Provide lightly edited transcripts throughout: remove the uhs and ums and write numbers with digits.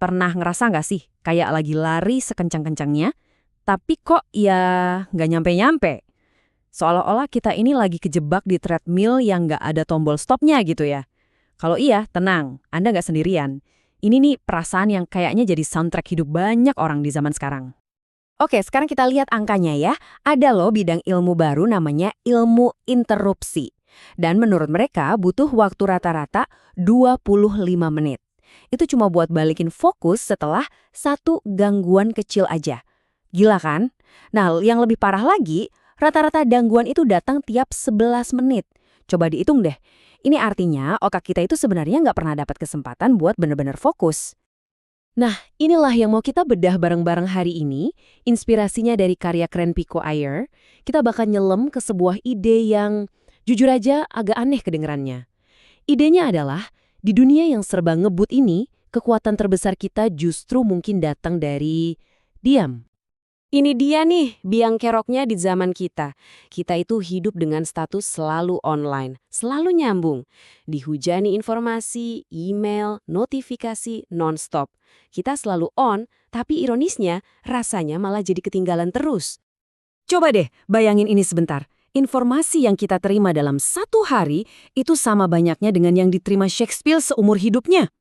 Pernah ngerasa nggak sih kayak lagi lari sekencang-kencangnya, tapi kok ya nggak nyampe-nyampe? Seolah-olah kita ini lagi kejebak di treadmill yang nggak ada tombol stopnya gitu ya. Kalau iya, tenang, Anda nggak sendirian. Ini nih perasaan yang kayaknya jadi soundtrack hidup banyak orang di zaman sekarang. Oke, sekarang kita lihat angkanya ya. Ada loh bidang ilmu baru namanya ilmu interupsi. Dan menurut mereka butuh waktu rata-rata 25 menit. Itu cuma buat balikin fokus setelah satu gangguan kecil aja. Gila kan? Nah, yang lebih parah lagi, rata-rata gangguan itu datang tiap 11 menit. Coba dihitung deh. Ini artinya otak kita itu sebenarnya nggak pernah dapat kesempatan buat bener-bener fokus. Nah, inilah yang mau kita bedah bareng-bareng hari ini. Inspirasinya dari karya keren Pico Iyer. Kita bakal nyelam ke sebuah ide yang jujur aja agak aneh kedengerannya. Idenya adalah, di dunia yang serba ngebut ini, kekuatan terbesar kita justru mungkin datang dari diam. Ini dia nih, biang keroknya di zaman kita. Kita itu hidup dengan status selalu online, selalu nyambung. Dihujani informasi, email, notifikasi, non-stop. Kita selalu on, tapi ironisnya, rasanya malah jadi ketinggalan terus. Coba deh, bayangin ini sebentar. Informasi yang kita terima dalam satu hari, itu sama banyaknya dengan yang diterima Shakespeare seumur hidupnya.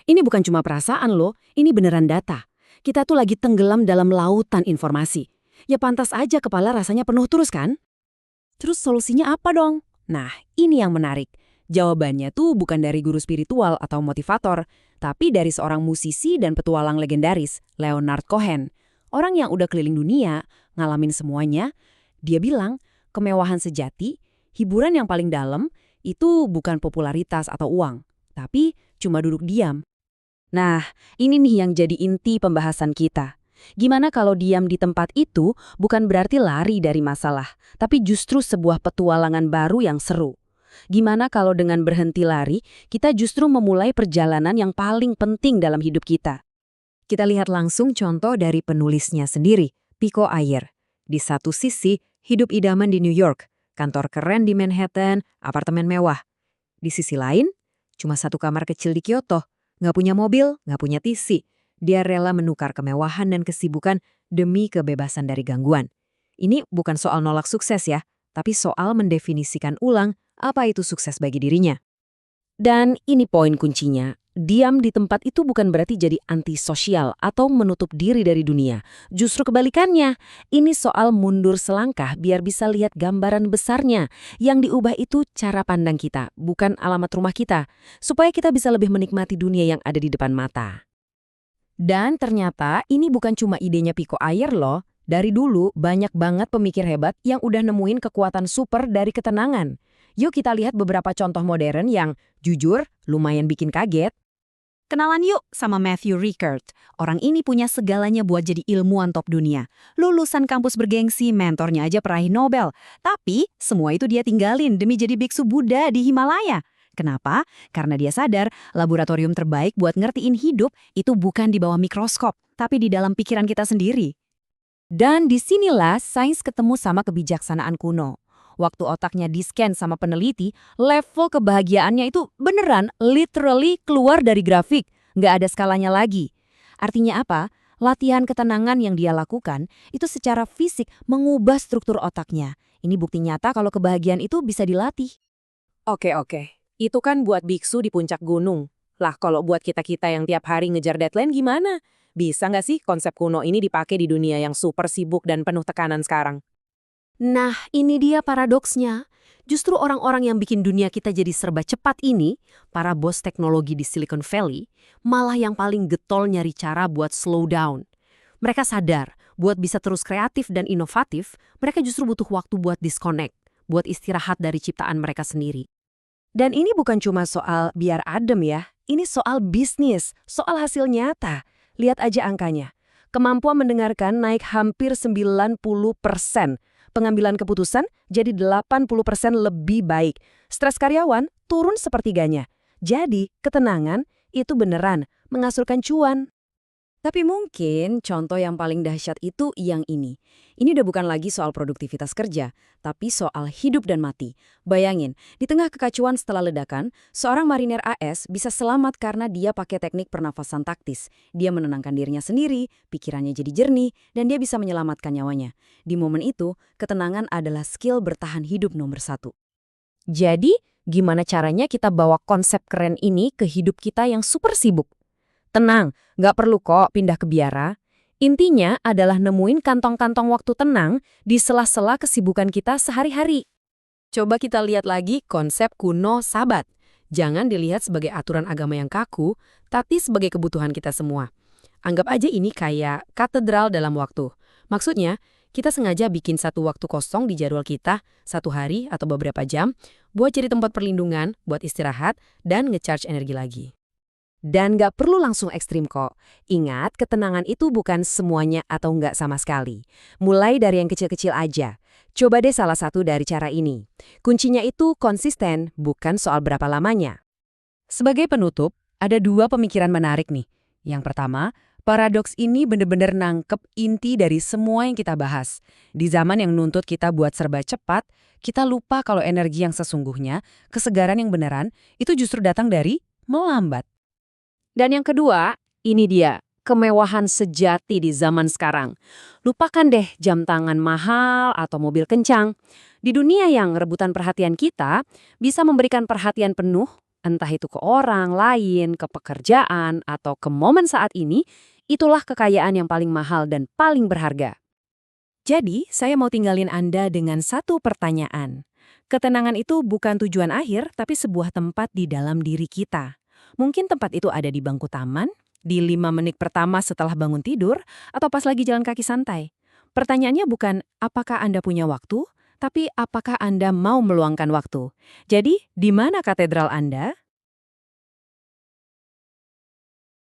Ini bukan cuma perasaan loh, ini beneran data. Kita tuh lagi tenggelam dalam lautan informasi. Ya pantas aja kepala rasanya penuh terus kan? Terus solusinya apa dong? Nah, ini yang menarik. Jawabannya tuh bukan dari guru spiritual atau motivator, tapi dari seorang musisi dan petualang legendaris, Leonard Cohen. Orang yang udah keliling dunia, ngalamin semuanya. Dia bilang, kemewahan sejati, hiburan yang paling dalam, itu bukan popularitas atau uang, tapi cuma duduk diam. Nah, ini nih yang jadi inti pembahasan kita. Gimana kalau diam di tempat itu bukan berarti lari dari masalah, tapi justru sebuah petualangan baru yang seru? Gimana kalau dengan berhenti lari, kita justru memulai perjalanan yang paling penting dalam hidup kita? Kita lihat langsung contoh dari penulisnya sendiri, Pico Iyer. Di satu sisi, hidup idaman di New York, kantor keren di Manhattan, apartemen mewah. Di sisi lain, cuma satu kamar kecil di Kyoto. Nggak punya mobil, nggak punya TV. Dia rela menukar kemewahan dan kesibukan demi kebebasan dari gangguan. Ini bukan soal nolak sukses ya, tapi soal mendefinisikan ulang apa itu sukses bagi dirinya. Dan ini poin kuncinya. Diam di tempat itu bukan berarti jadi antisosial atau menutup diri dari dunia. Justru kebalikannya, ini soal mundur selangkah biar bisa lihat gambaran besarnya. Yang diubah itu cara pandang kita, bukan alamat rumah kita. Supaya kita bisa lebih menikmati dunia yang ada di depan mata. Dan ternyata ini bukan cuma idenya Pico Iyer loh. Dari dulu banyak banget pemikir hebat yang udah nemuin kekuatan super dari ketenangan. Yuk kita lihat beberapa contoh modern yang, jujur, lumayan bikin kaget. Kenalan yuk sama Matthew Ricard. Orang ini punya segalanya buat jadi ilmuwan top dunia. Lulusan kampus bergengsi, mentornya aja peraih Nobel. Tapi, semua itu dia tinggalin demi jadi biksu Buddha di Himalaya. Kenapa? Karena dia sadar laboratorium terbaik buat ngertiin hidup itu bukan di bawah mikroskop, tapi di dalam pikiran kita sendiri. Dan disinilah sains ketemu sama kebijaksanaan kuno. Waktu otaknya di-scan sama peneliti, level kebahagiaannya itu beneran literally keluar dari grafik. Nggak ada skalanya lagi. Artinya apa? Latihan ketenangan yang dia lakukan itu secara fisik mengubah struktur otaknya. Ini bukti nyata kalau kebahagiaan itu bisa dilatih. Oke. Itu kan buat biksu di puncak gunung. Lah kalau buat kita-kita yang tiap hari ngejar deadline gimana? Bisa nggak sih konsep kuno ini dipakai di dunia yang super sibuk dan penuh tekanan sekarang? Nah, ini dia paradoksnya. Justru orang-orang yang bikin dunia kita jadi serba cepat ini, para bos teknologi di Silicon Valley, malah yang paling getol nyari cara buat slow down. Mereka sadar, buat bisa terus kreatif dan inovatif, mereka justru butuh waktu buat disconnect, buat istirahat dari ciptaan mereka sendiri. Dan ini bukan cuma soal biar adem ya, ini soal bisnis, soal hasil nyata. Lihat aja angkanya. Kemampuan mendengarkan naik hampir 90%. Pengambilan keputusan jadi 80% lebih baik. Stres karyawan turun sepertiganya. Jadi, ketenangan itu beneran menghasilkan cuan. Tapi mungkin contoh yang paling dahsyat itu yang ini. Ini udah bukan lagi soal produktivitas kerja, tapi soal hidup dan mati. Bayangin, di tengah kekacauan setelah ledakan, seorang marinir AS bisa selamat karena dia pakai teknik pernafasan taktis. Dia menenangkan dirinya sendiri, pikirannya jadi jernih, dan dia bisa menyelamatkan nyawanya. Di momen itu, ketenangan adalah skill bertahan hidup nomor satu. Jadi, gimana caranya kita bawa konsep keren ini ke hidup kita yang super sibuk? Tenang, nggak perlu kok pindah ke biara. Intinya adalah nemuin kantong-kantong waktu tenang di sela-sela kesibukan kita sehari-hari. Coba kita lihat lagi konsep kuno sabat. Jangan dilihat sebagai aturan agama yang kaku, tapi sebagai kebutuhan kita semua. Anggap aja ini kayak katedral dalam waktu. Maksudnya, kita sengaja bikin satu waktu kosong di jadwal kita, satu hari atau beberapa jam, buat jadi tempat perlindungan, buat istirahat, dan nge-charge energi lagi. Dan nggak perlu langsung ekstrim kok. Ingat, ketenangan itu bukan semuanya atau nggak sama sekali. Mulai dari yang kecil-kecil aja. Coba deh salah satu dari cara ini. Kuncinya itu konsisten, bukan soal berapa lamanya. Sebagai penutup, ada dua pemikiran menarik nih. Yang pertama, paradoks ini bener-bener nangkep inti dari semua yang kita bahas. Di zaman yang nuntut kita buat serba cepat, kita lupa kalau energi yang sesungguhnya, kesegaran yang beneran, itu justru datang dari melambat. Dan yang kedua, ini dia, kemewahan sejati di zaman sekarang. Lupakan deh jam tangan mahal atau mobil kencang. Di dunia yang rebutan perhatian kita, bisa memberikan perhatian penuh, entah itu ke orang lain, ke pekerjaan, atau ke momen saat ini, itulah kekayaan yang paling mahal dan paling berharga. Jadi, saya mau tinggalin Anda dengan satu pertanyaan. Ketenangan itu bukan tujuan akhir, tapi sebuah tempat di dalam diri kita. Mungkin tempat itu ada di bangku taman, di 5 menit pertama setelah bangun tidur, atau pas lagi jalan kaki santai. Pertanyaannya bukan apakah Anda punya waktu, tapi apakah Anda mau meluangkan waktu. Jadi, di mana katedral Anda?